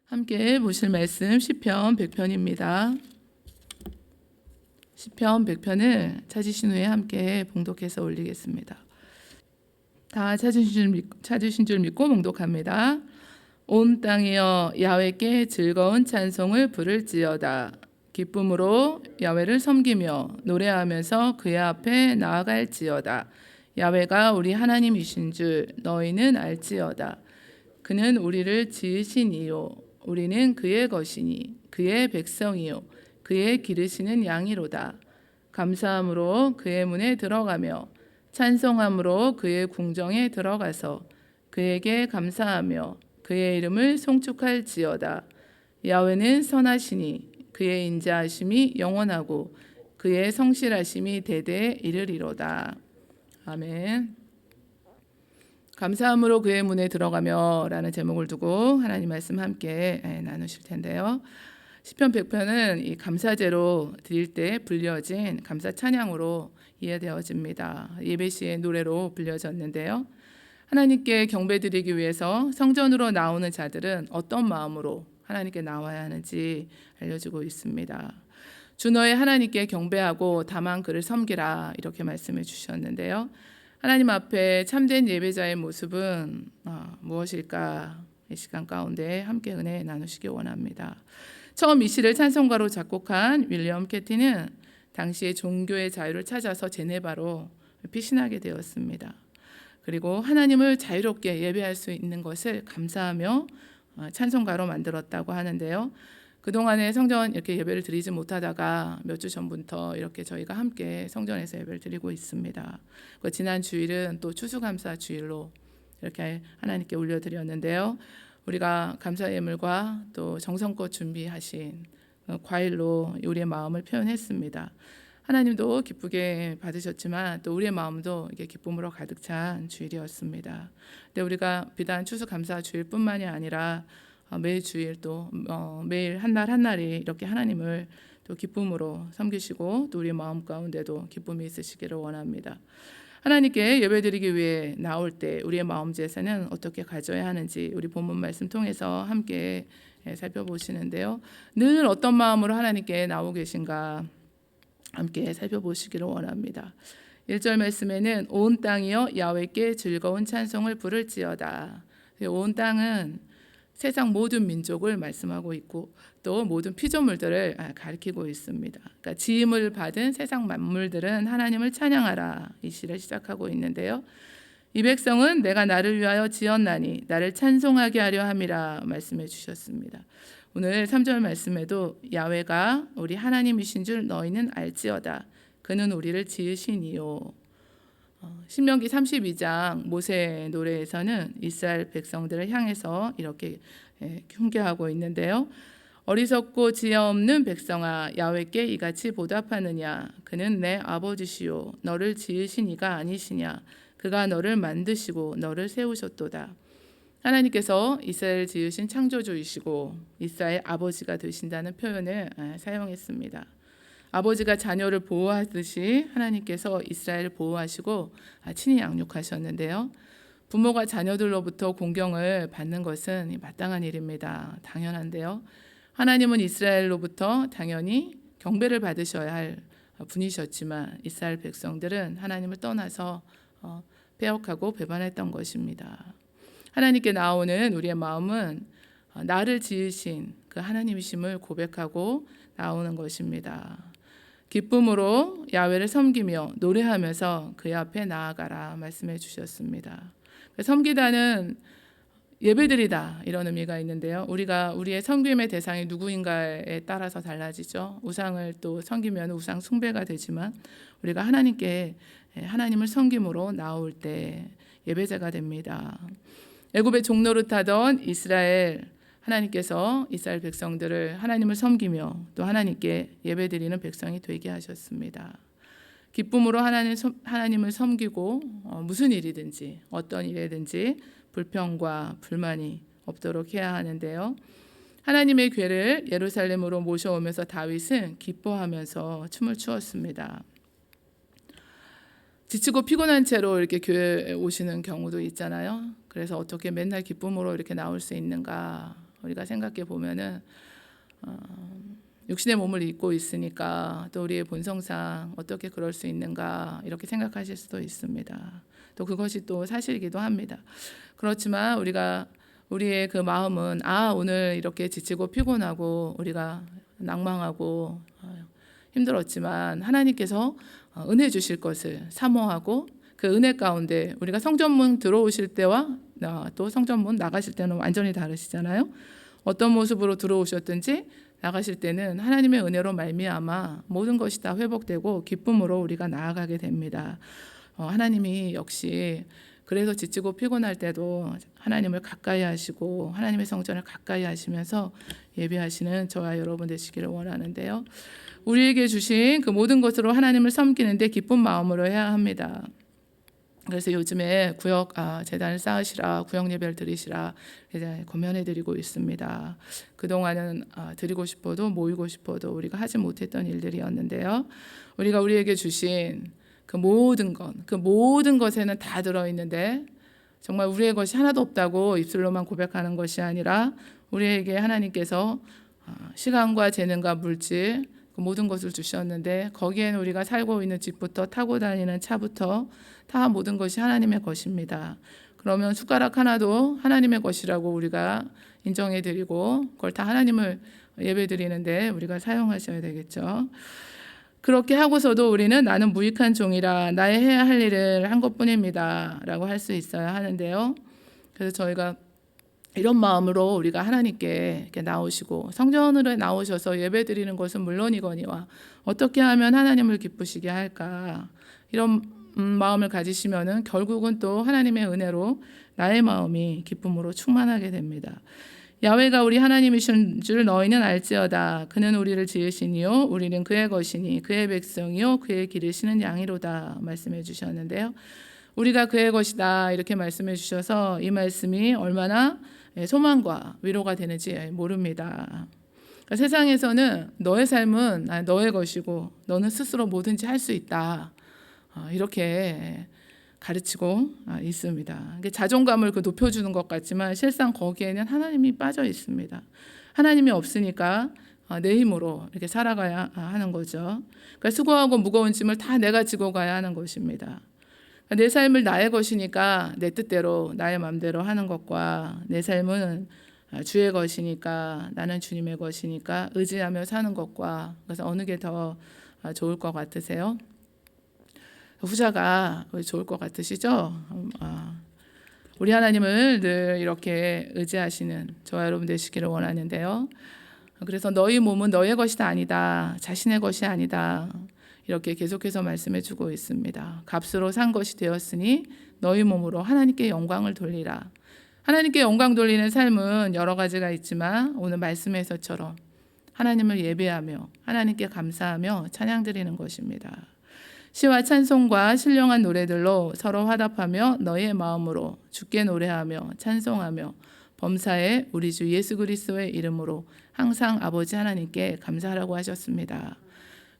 함께 보실 말씀 시편 100편입니다. 시편 100편을 찾으신 후에 함께 봉독해서 올리겠습니다. 다 찾으신 줄 믿고 봉독합니다. 온 땅이여 야훼께 즐거운 찬송을 부를지어다. 기쁨으로 야훼를 섬기며 노래하면서 그의 앞에 나아갈지어다. 야훼가 우리 하나님이신 줄 너희는 알지어다. 그는 우리를 지으신 이요 우리는 그의 것이니 그의 백성이요 그의 기르시는 양이로다. 감사함으로 그의 문에 들어가며 찬송함으로 그의 궁정에 들어가서 그에게 감사하며 그의 이름을 송축할지어다. 야훼는 선하시니 그의 인자하심이 영원하고 그의 성실하심이 대대에 이르리로다. 아멘. 감사함으로 그의 문에 들어가며 라는 제목을 두고 하나님 말씀 함께 나누실 텐데요. 시편 100편은 이 감사제로 드릴 때 불려진 감사 찬양으로 이해되어집니다. 예배 시의 노래로 불려졌는데요. 하나님께 경배드리기 위해서 성전으로 나오는 자들은 어떤 마음으로 하나님께 나와야 하는지 알려주고 있습니다. 주 너의 하나님께 경배하고 다만 그를 섬기라 이렇게 말씀해 주셨는데요. 하나님 앞에 참된 예배자의 모습은 무엇일까? 이 시간 가운데 함께 은혜 나누시기 원합니다. 처음 이 시를 찬송가로 작곡한 윌리엄 캐티는 당시의 종교의 자유를 찾아서 제네바로 피신하게 되었습니다. 그리고 하나님을 자유롭게 예배할 수 있는 것을 감사하며 찬송가로 만들었다고 하는데요. 그동안에 성전 이렇게 예배를 드리지 못하다가 몇 주 전부터 이렇게 저희가 함께 성전에서 예배를 드리고 있습니다. 지난 주일은 또 추수감사 주일로 이렇게 하나님께 올려드렸는데요. 우리가 감사 예물과 또 정성껏 준비하신 과일로 우리의 마음을 표현했습니다. 하나님도 기쁘게 받으셨지만 또 우리의 마음도 이게 기쁨으로 가득 찬 주일이었습니다. 근데 우리가 비단 추수감사 주일뿐만이 아니라 매일 주일 또 매일 한 날 한 날이 이렇게 하나님을 또 기쁨으로 섬기시고 또 우리 마음 가운데도 기쁨이 있으시기를 원합니다. 하나님께 예배드리기 위해 나올 때 우리의 마음 제사는 어떻게 가져야 하는지 우리 본문 말씀 통해서 함께 살펴보시는데요. 늘 어떤 마음으로 하나님께 나오고 계신가 함께 살펴보시기를 원합니다. 1절 말씀에는 온 땅이여 야훼께 즐거운 찬송을 부를지어다. 온 땅은 세상 모든 민족을 말씀하고 있고 또 모든 피조물들을 가리키고 있습니다. 그러니까 지음을 받은 세상 만물들은 하나님을 찬양하라 이 시를 시작하고 있는데요. 이 백성은 내가 나를 위하여 지었나니 나를 찬송하게 하려 함이라 말씀해 주셨습니다. 오늘 3절 말씀에도 야훼가 우리 하나님이신 줄 너희는 알지어다. 그는 우리를 지으시니요. 신명기 32장 모세 노래에서는 이스라엘 백성들을 향해서 이렇게 훈계하고 있는데요. 어리석고 지혜 없는 백성아 야훼께 이같이 보답하느냐. 그는 내 아버지시요 너를 지으신 이가 아니시냐. 그가 너를 만드시고 너를 세우셨도다. 하나님께서 이스라엘 지으신 창조주이시고 이스라엘 아버지가 되신다는 표현을 사용했습니다. 아버지가 자녀를 보호하듯이 하나님께서 이스라엘을 보호하시고 친히 양육하셨는데요. 부모가 자녀들로부터 공경을 받는 것은 마땅한 일입니다. 당연한데요. 하나님은 이스라엘로부터 당연히 경배를 받으셔야 할 분이셨지만 이스라엘 백성들은 하나님을 떠나서 빼앗고 배반했던 것입니다. 하나님께 나오는 우리의 마음은 나를 지으신 그 하나님이심을 고백하고 나오는 것입니다. 기쁨으로 야훼를 섬기며 노래하면서 그의 앞에 나아가라 말씀해 주셨습니다. 섬기다는 예배드리다 이런 의미가 있는데요. 우리가 우리의 섬김의 대상이 누구인가에 따라서 달라지죠. 우상을 또 섬기면 우상 숭배가 되지만 우리가 하나님께 하나님을 섬김으로 나올 때 예배자가 됩니다. 애굽의 종노릇하던 이스라엘 하나님께서 이스라엘 백성들을 하나님을 섬기며 또 하나님께 예배드리는 백성이 되게 하셨습니다. 기쁨으로 하나님을 섬기고 무슨 일이든지 어떤 일이든지 불평과 불만이 없도록 해야 하는데요. 하나님의 궤를 예루살렘으로 모셔오면서 다윗은 기뻐하면서 춤을 추었습니다. 지치고 피곤한 채로 이렇게 교회에 오시는 경우도 있잖아요. 그래서 어떻게 맨날 기쁨으로 이렇게 나올 수 있는가 우리가 생각해 보면은 육신의 몸을 입고 있으니까 또 우리의 본성상 어떻게 그럴 수 있는가 이렇게 생각하실 수도 있습니다. 또 그것이 또 사실이기도 합니다. 그렇지만 우리의 그 마음은 오늘 이렇게 지치고 피곤하고 우리가 낭망하고 힘들었지만 하나님께서 은혜 주실 것을 사모하고 그 은혜 가운데 우리가 성전문 들어오실 때와 또 성전문 나가실 때는 완전히 다르시잖아요. 어떤 모습으로 들어오셨든지 나가실 때는 하나님의 은혜로 말미암아 모든 것이 다 회복되고 기쁨으로 우리가 나아가게 됩니다. 하나님이 역시 그래서 지치고 피곤할 때도 하나님을 가까이 하시고 하나님의 성전을 가까이 하시면서 예배하시는 저와 여러분 되시기를 원하는데요. 우리에게 주신 그 모든 것으로 하나님을 섬기는데 기쁜 마음으로 해야 합니다. 그래서 요즘에 구역 재단을 쌓으시라, 구역 예배를 드리시라 이제 권면해드리고 있습니다. 그동안은 드리고 싶어도 모이고 싶어도 우리가 하지 못했던 일들이었는데요. 우리에게 주신 그 모든 것에는 다 들어있는데 정말 우리의 것이 하나도 없다고 입술로만 고백하는 것이 아니라 우리에게 하나님께서 시간과 재능과 물질 그 모든 것을 주셨는데 거기에는 우리가 살고 있는 집부터 타고 다니는 차부터 다 모든 것이 하나님의 것입니다. 그러면 숟가락 하나도 하나님의 것이라고 우리가 인정해드리고 그걸 다 하나님을 예배드리는데 우리가 사용하셔야 되겠죠. 그렇게 하고서도 우리는 나는 무익한 종이라 나의 해야 할 일을 한 것뿐입니다 라고 할 수 있어야 하는데요. 그래서 저희가 이런 마음으로 우리가 하나님께 이렇게 나오시고 성전으로 나오셔서 예배드리는 것은 물론이거니와 어떻게 하면 하나님을 기쁘시게 할까 이런 마음을 가지시면은 결국은 또 하나님의 은혜로 나의 마음이 기쁨으로 충만하게 됩니다. 야훼가 우리 하나님이신 줄 너희는 알지어다. 그는 우리를 지으시니요 우리는 그의 것이니 그의 백성이요 그의 기르시는 양이로다 말씀해 주셨는데요. 우리가 그의 것이다 이렇게 말씀해 주셔서 이 말씀이 얼마나 소망과 위로가 되는지 모릅니다. 그러니까 세상에서는 너의 삶은 너의 것이고 너는 스스로 뭐든지 할 수 있다 이렇게 가르치고 있습니다. 자존감을 높여주는 것 같지만 실상 거기에는 하나님이 빠져 있습니다. 하나님이 없으니까 내 힘으로 이렇게 살아가야 하는 거죠. 그러니까 수고하고 무거운 짐을 다 내가 지고 가야 하는 것입니다. 내 삶을 나의 것이니까 내 뜻대로 나의 마음대로 하는 것과 내 삶은 주의 것이니까 나는 주님의 것이니까 의지하며 사는 것과 그래서 어느 게 더 좋을 것 같으세요? 후자가 좋을 것 같으시죠? 우리 하나님을 늘 이렇게 의지하시는 저와 여러분 되시기를 원하는데요. 그래서 너희 몸은 너의 것이 아니다. 자신의 것이 아니다. 이렇게 계속해서 말씀해 주고 있습니다. 값으로 산 것이 되었으니 너희 몸으로 하나님께 영광을 돌리라. 하나님께 영광 돌리는 삶은 여러 가지가 있지만 오늘 말씀에서처럼 하나님을 예배하며 하나님께 감사하며 찬양 드리는 것입니다. 시와 찬송과 신령한 노래들로 서로 화답하며 너희의 마음으로 주께 노래하며 찬송하며 범사에 우리 주 예수 그리스도의 이름으로 항상 아버지 하나님께 감사하라고 하셨습니다.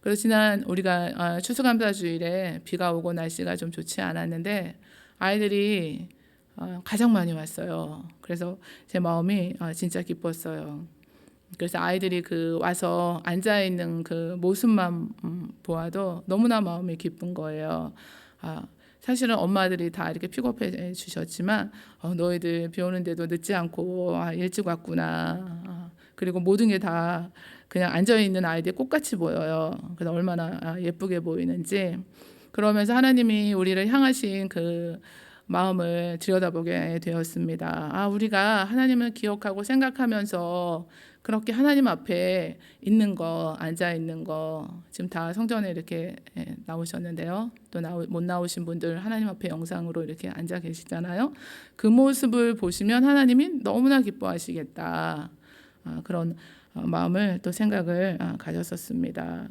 그래서 지난 우리가 추수감사주일에 비가 오고 날씨가 좀 좋지 않았는데 아이들이 가장 많이 왔어요. 그래서 제 마음이 진짜 기뻤어요. 그래서 아이들이 와서 앉아 있는 그 모습만 보아도 너무나 마음이 기쁜 거예요. 사실은 엄마들이 다 이렇게 픽업해 주셨지만 너희들 비 오는데도 늦지 않고 일찍 왔구나. 그리고 모든 게 다 그냥 앉아 있는 아이들이 꽃같이 보여요. 그래서 얼마나 예쁘게 보이는지. 그러면서 하나님이 우리를 향하신 그 마음을 들여다보게 되었습니다. 우리가 하나님을 기억하고 생각하면서 그렇게 하나님 앞에 있는 거, 앉아 있는 거 지금 다 성전에 이렇게 나오셨는데요. 또 못 나오신 분들 하나님 앞에 영상으로 이렇게 앉아 계시잖아요. 그 모습을 보시면 하나님이 너무나 기뻐하시겠다. 그런 마음을 또 생각을 가졌었습니다.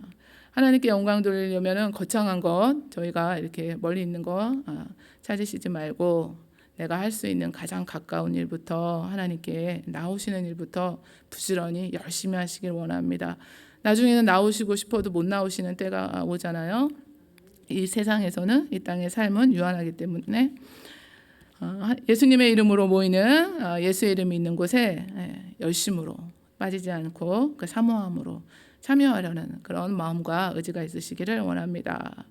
하나님께 영광 돌리려면은 거창한 것, 저희가 이렇게 멀리 있는 거 찾으시지 말고 내가 할 수 있는 가장 가까운 일부터 하나님께 나오시는 일부터 부지런히 열심히 하시길 원합니다. 나중에는 나오시고 싶어도 못 나오시는 때가 오잖아요. 이 세상에서는 이 땅의 삶은 유한하기 때문에 예수님의 이름으로 모이는 예수의 이름이 있는 곳에 열심으로 빠지지 않고 그 사모함으로 참여하려는 그런 마음과 의지가 있으시기를 원합니다.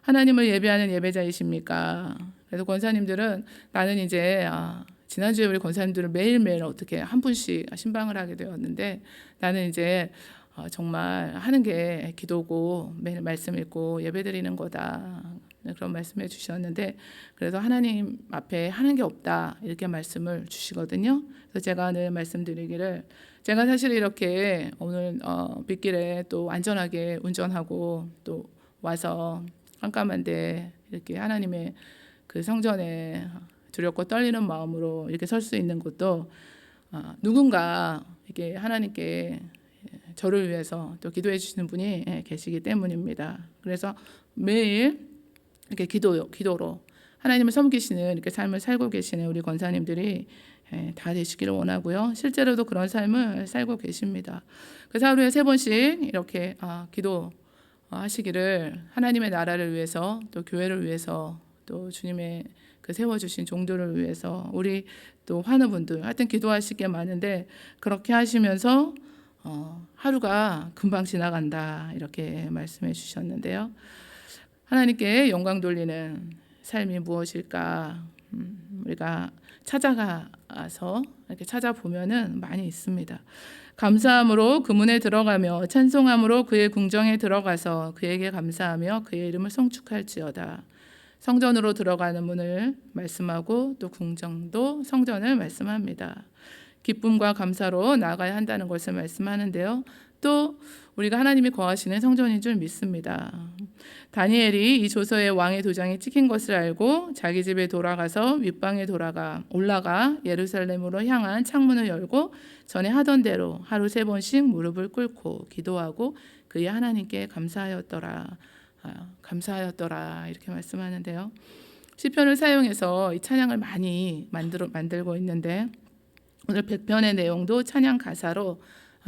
하나님을 예배하는 예배자이십니까? 그래서 권사님들은 나는 이제 지난주에 우리 권사님들은 매일매일 어떻게 한 분씩 신방을 하게 되었는데 나는 이제 정말 하는 게 기도고 매일 말씀 읽고 예배드리는 거다. 그런 말씀해 주셨는데 그래서 하나님 앞에 하는 게 없다 이렇게 말씀을 주시거든요. 그래서 제가 늘 말씀드리기를 제가 사실 이렇게 오늘 빗길에 또 안전하게 운전하고 또 와서 깜깜한데 이렇게 하나님의 그 성전에 두렵고 떨리는 마음으로 이렇게 설 수 있는 것도 누군가 이렇게 하나님께 저를 위해서 또 기도해 주시는 분이 계시기 때문입니다. 그래서 매일 이렇게 기도로 하나님을 섬기시는 이렇게 삶을 살고 계시는 우리 권사님들이 다 되시기를 원하고요. 실제로도 그런 삶을 살고 계십니다. 그래서 하루에 3번씩 이렇게 기도하시기를 하나님의 나라를 위해서 또 교회를 위해서 또 주님의 그 세워주신 종들을 위해서 우리 또 환우분들 하여튼 기도하실 게 많은데 그렇게 하시면서 하루가 금방 지나간다 이렇게 말씀해 주셨는데요. 하나님께 영광 돌리는 삶이 무엇일까? 우리가 찾아가서 이렇게 찾아보면은 많이 있습니다. 감사함으로 그 문에 들어가며 찬송함으로 그의 궁정에 들어가서 그에게 감사하며 그의 이름을 송축할지어다. 성전으로 들어가는 문을 말씀하고 또 궁정도 성전을 말씀합니다. 기쁨과 감사로 나아가야 한다는 것을 말씀하는데요. 또 우리가 하나님이 거하시는 성전인 줄 믿습니다. 다니엘이 이 조서에 왕의 도장이 찍힌 것을 알고 자기 집에 돌아가서 윗방에 올라가 예루살렘으로 향한 창문을 열고 전에 하던 대로 하루 3번씩 무릎을 꿇고 기도하고 그의 하나님께 감사하였더라 이렇게 말씀하는데요. 시편을 사용해서 이 찬양을 많이 만들고 있는데 오늘 100편의 내용도 찬양 가사로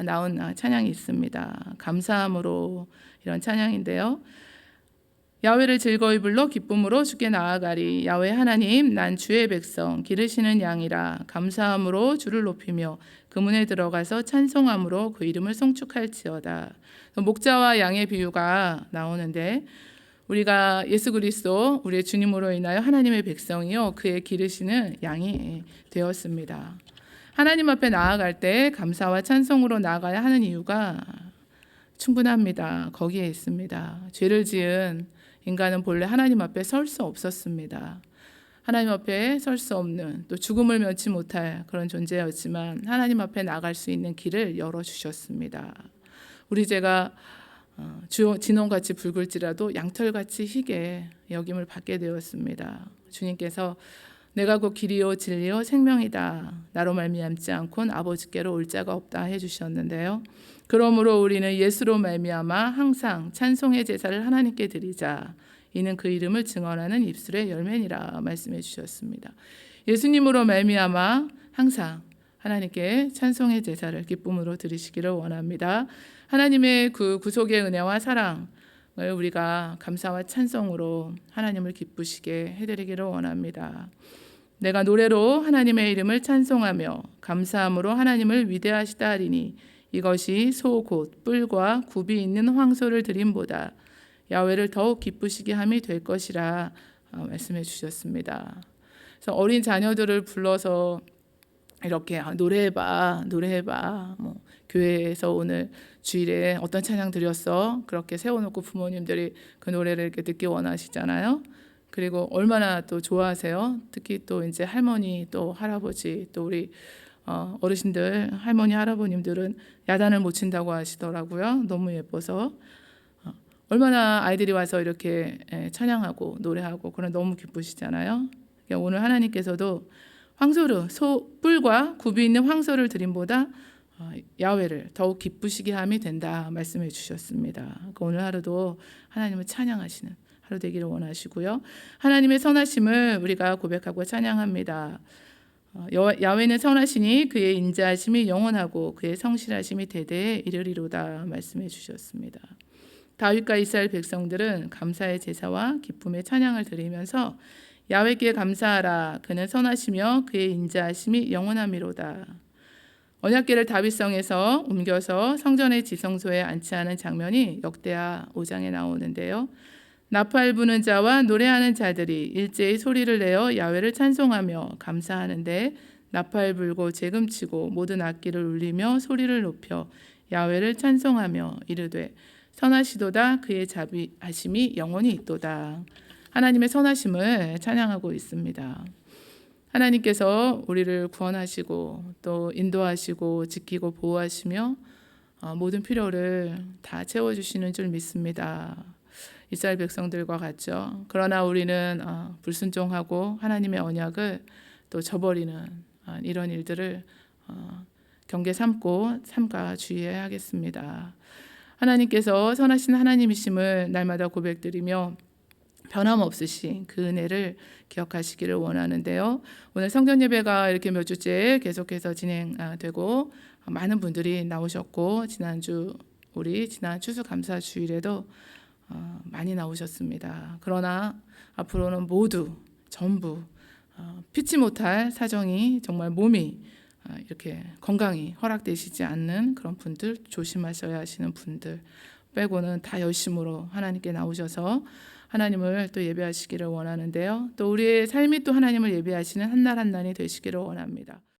나온 찬양이 있습니다. 감사함으로 이런 찬양인데요. 야훼를 즐거이 불러 기쁨으로 주께 나아가리. 야훼 하나님 난 주의 백성 기르시는 양이라. 감사함으로 주를 높이며 그 문에 들어가서 찬송함으로 그 이름을 송축할지어다. 목자와 양의 비유가 나오는데 우리가 예수 그리스도 우리의 주님으로 인하여 하나님의 백성이요 그의 기르시는 양이 되었습니다. 하나님 앞에 나아갈 때 감사와 찬송으로 나아가야 하는 이유가 충분합니다. 거기에 있습니다. 죄를 지은 인간은 본래 하나님 앞에 설 수 없었습니다. 하나님 앞에 설 수 없는 또 죽음을 면치 못할 그런 존재였지만 하나님 앞에 나갈 수 있는 길을 열어주셨습니다. 우리 죄가 진홍같이 붉을지라도 양털같이 희게 여김을 받게 되었습니다. 주님께서 내가 곧 길이요 진리요 생명이다. 나로 말미암지 않고는 아버지께로 올 자가 없다 해주셨는데요. 그러므로 우리는 예수로 말미암아 항상 찬송의 제사를 하나님께 드리자. 이는 그 이름을 증언하는 입술의 열매니라 말씀해 주셨습니다. 예수님으로 말미암아 항상 하나님께 찬송의 제사를 기쁨으로 드리시기를 원합니다. 하나님의 그 구속의 은혜와 사랑을 우리가 감사와 찬송으로 하나님을 기쁘시게 해드리기를 원합니다. 내가 노래로 하나님의 이름을 찬송하며 감사함으로 하나님을 위대하시다 하리니 이것이 소 곧 뿔과 굽이 있는 황소를 드림보다 야훼를 더욱 기쁘시게 함이 될 것이라 말씀해 주셨습니다. 그래서 어린 자녀들을 불러서 이렇게 노래해봐 뭐 교회에서 오늘 주일에 어떤 찬양 드렸어 그렇게 세워놓고 부모님들이 그 노래를 이렇게 듣기 원하시잖아요. 그리고 얼마나 또 좋아하세요. 특히 또 이제 할머니 또 할아버지 또 우리 어르신들 할머니 할아버님들은 야단을 못 친다고 하시더라고요. 너무 예뻐서 얼마나 아이들이 와서 이렇게 찬양하고 노래하고 그런 너무 기쁘시잖아요. 오늘 하나님께서도 황소를 뿔과 굽이 있는 황소를 드림보다 야훼를 더욱 기쁘시게 함이 된다 말씀해 주셨습니다. 오늘 하루도 하나님을 찬양하시는 하루 되기를 원하시고요. 하나님의 선하심을 우리가 고백하고 찬양합니다. 야훼는 선하시니 그의 인자하심이 영원하고 그의 성실하심이 대대에 이르리로다 말씀해 주셨습니다. 다윗과 이스라엘 백성들은 감사의 제사와 기쁨의 찬양을 드리면서 야훼께 감사하라. 그는 선하시며 그의 인자하심이 영원함이로다. 언약궤를 다윗성에서 옮겨서 성전의 지성소에 안치하는 장면이 역대하 5장에 나오는데요. 나팔 부는 자와 노래하는 자들이 일제히 소리를 내어 야훼를 찬송하며 감사하는데 나팔 불고 재금치고 모든 악기를 울리며 소리를 높여 야훼를 찬송하며 이르되 선하시도다. 그의 자비하심이 영원히 있도다. 하나님의 선하심을 찬양하고 있습니다. 하나님께서 우리를 구원하시고 또 인도하시고 지키고 보호하시며 모든 필요를 다 채워주시는 줄 믿습니다. 이스라엘 백성들과 같죠. 그러나 우리는 불순종하고 하나님의 언약을 또 저버리는 이런 일들을 경계 삼가 주의해야 하겠습니다. 하나님께서 선하신 하나님이심을 날마다 고백드리며 변함없으신 그 은혜를 기억하시기를 원하는데요. 오늘 성전 예배가 이렇게 몇 주째 계속해서 진행되고 많은 분들이 나오셨고 지난 추수감사 주일에도 많이 나오셨습니다. 그러나 앞으로는 모두 전부 피치 못할 사정이 정말 몸이 이렇게 건강이 허락되시지 않는 그런 분들, 조심하셔야 하시는 분들 빼고는 다 열심으로 하나님께 나오셔서 하나님을 또 예배하시기를 원하는데요. 또 우리의 삶이 또 하나님을 예배하시는 한 날 한 날이 되시기를 원합니다.